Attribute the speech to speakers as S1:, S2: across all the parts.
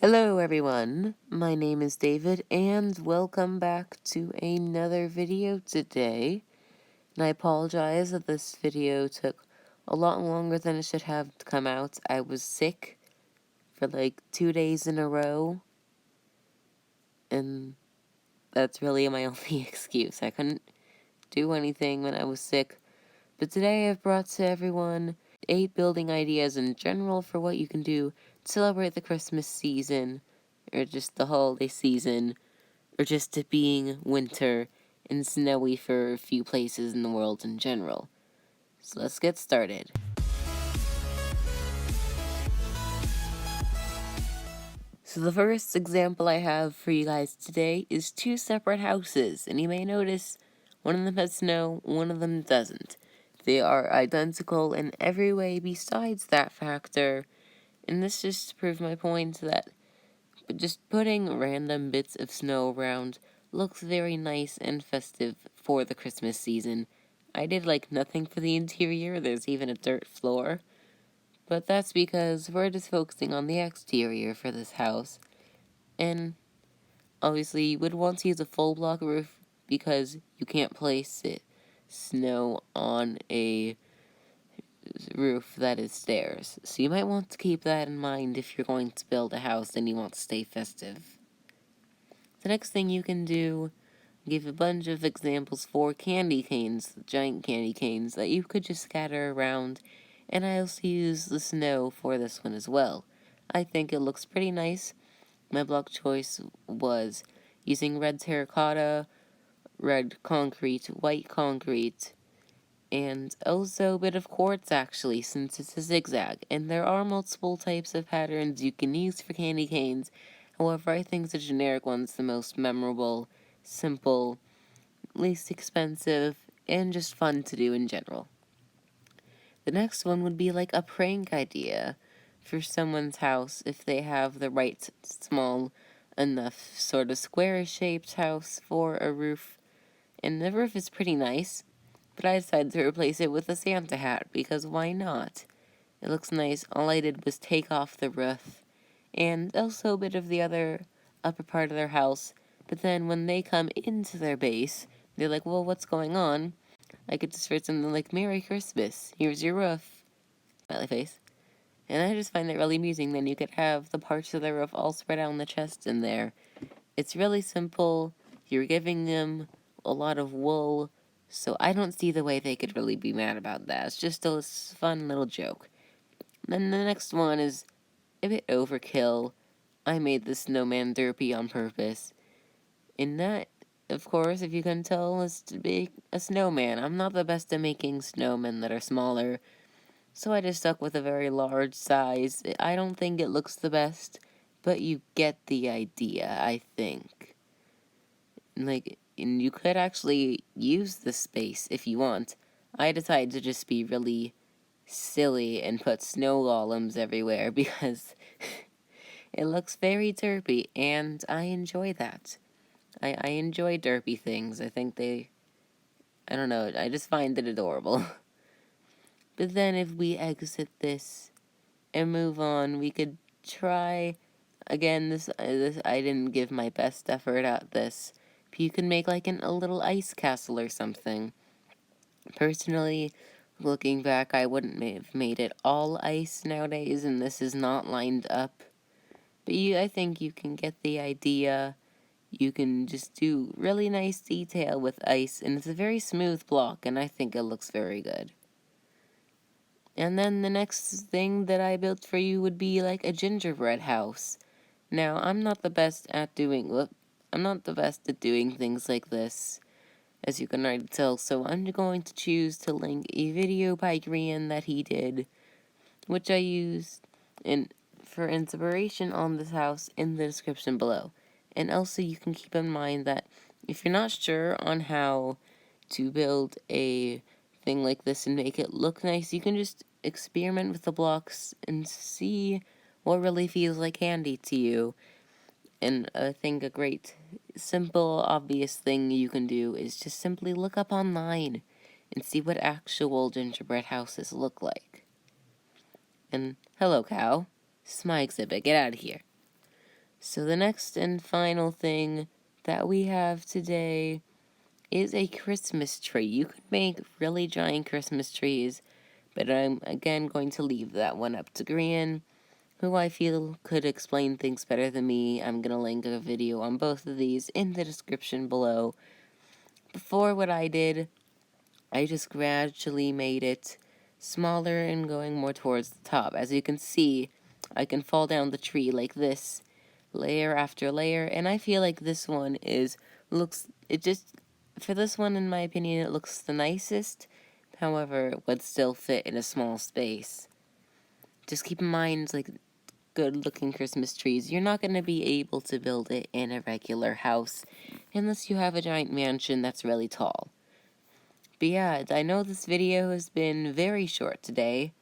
S1: Hello everyone, my name is David and welcome back to another video today. And I apologize that this video took a lot longer than it should have to come out. I was sick for like 2 days in a row, and that's really my only excuse. I couldn't do anything when I was sick. But today I've brought to everyone 8 building ideas in general for what you can do to celebrate the Christmas season, or just the holiday season, or just it being winter and snowy for a few places in the world in general. So let's get started. So the first example I have for you guys today is 2 separate houses, and you may notice one of them has snow, one of them doesn't. They are identical in every way besides that factor, and this just to prove my point that just putting random bits of snow around looks very nice and festive for the Christmas season. I did like nothing for the interior, there's even a dirt floor, but that's because we're just focusing on the exterior for this house. And obviously you would want to use a full block roof because you can't place snow on a roof that is stairs. So you might want to keep that in mind if you're going to build a house and you want to stay festive. The next thing you can do, give a bunch of examples for candy canes, giant candy canes that you could just scatter around, and I also use the snow for this one as well. I think it looks pretty nice. My block choice was using red terracotta, red concrete, white concrete, and also a bit of quartz actually, since it's a zigzag, and there are multiple types of patterns you can use for candy canes. However, I think the generic one's the most memorable, simple, least expensive, and just fun to do in general. The next one would be like a prank idea for someone's house if they have the right small enough sort of square-shaped house for a roof. And the roof is pretty nice, but I decided to replace it with a Santa hat because why not? It looks nice. All I did was take off the roof and also a bit of the other upper part of their house, but then when they come into their base, they're like, well, what's going on? I could just write something like, Merry Christmas, here's your roof, smiley face. And I just find that really amusing. Then you could have the parts of the roof all spread out on the chest in there. It's really simple. You're giving them a lot of wool, so I don't see the way they could really be mad about that. It's just a fun little joke. Then the next one is a bit overkill. I made the snowman derpy on purpose. And that, of course, if you can tell, is to be a snowman. I'm not the best at making snowmen that are smaller, so I just stuck with a very large size. I don't think it looks the best, but you get the idea, I think. And you could actually use the space if you want. I decided to just be really silly and put snow golems everywhere because it looks very derpy, and I enjoy that. I enjoy derpy things. I think I don't know, I just find it adorable. But then if we exit this and move on, we could try, again, this I didn't give my best effort at this, but you could make like a little ice castle or something. Personally, looking back, I wouldn't have made it all ice nowadays, and this is not lined up. But I think you can get the idea. You can just do really nice detail with ice, and it's a very smooth block, and I think it looks very good. And then the next thing that I built for you would be like a gingerbread house. Now, I'm not the best at doing things like this, as you can already tell, so I'm going to choose to link a video by Grian that he did, which I used for inspiration on this house in the description below. And also you can keep in mind that if you're not sure on how to build a thing like this and make it look nice, you can just experiment with the blocks and see what really feels like candy to you. And I think a great, simple, obvious thing you can do is just simply look up online and see what actual gingerbread houses look like. And hello, cow. This is my exhibit. Get out of here. So the next and final thing that we have today is a Christmas tree. You could make really giant Christmas trees, but I'm again going to leave that one up to Grian, who I feel could explain things better than me. I'm going to link a video on both of these in the description below. Before, what I did, I just gradually made it smaller and going more towards the top. As you can see, I can fall down the tree like this, layer after layer, and I feel like this one for this one, in my opinion, it looks the nicest. However, it would still fit in a small space. Just keep in mind, like, good looking Christmas trees, you're not going to be able to build it in a regular house unless you have a giant mansion that's really tall. But yeah, I know this video has been very short today,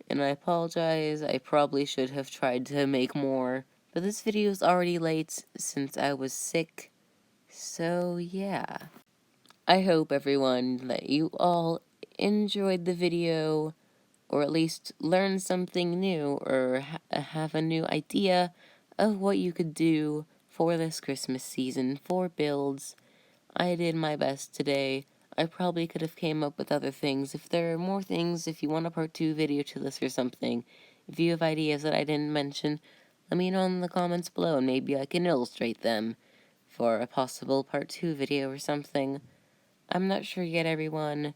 S1: and I apologize. I probably should have tried to make more, but this video is already late since I was sick. So yeah, I hope everyone that you all enjoyed the video, or at least learned something new, or have a new idea of what you could do for this Christmas season for builds. I did my best today. I probably could have came up with other things. If there are more things, if you want a part 2 video to this or something, if you have ideas that I didn't mention, let me know in the comments below and maybe I can illustrate them for a possible part 2 video or something. I'm not sure yet, everyone,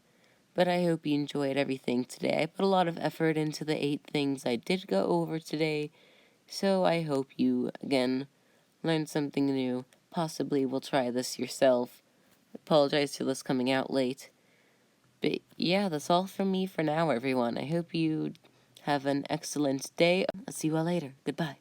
S1: but I hope you enjoyed everything today. I put a lot of effort into the 8 things I did go over today, so I hope you, again, learned something new. Possibly will try this yourself. Apologize for this coming out late. But yeah, that's all from me for now, everyone. I hope you have an excellent day. I'll see you all later. Goodbye.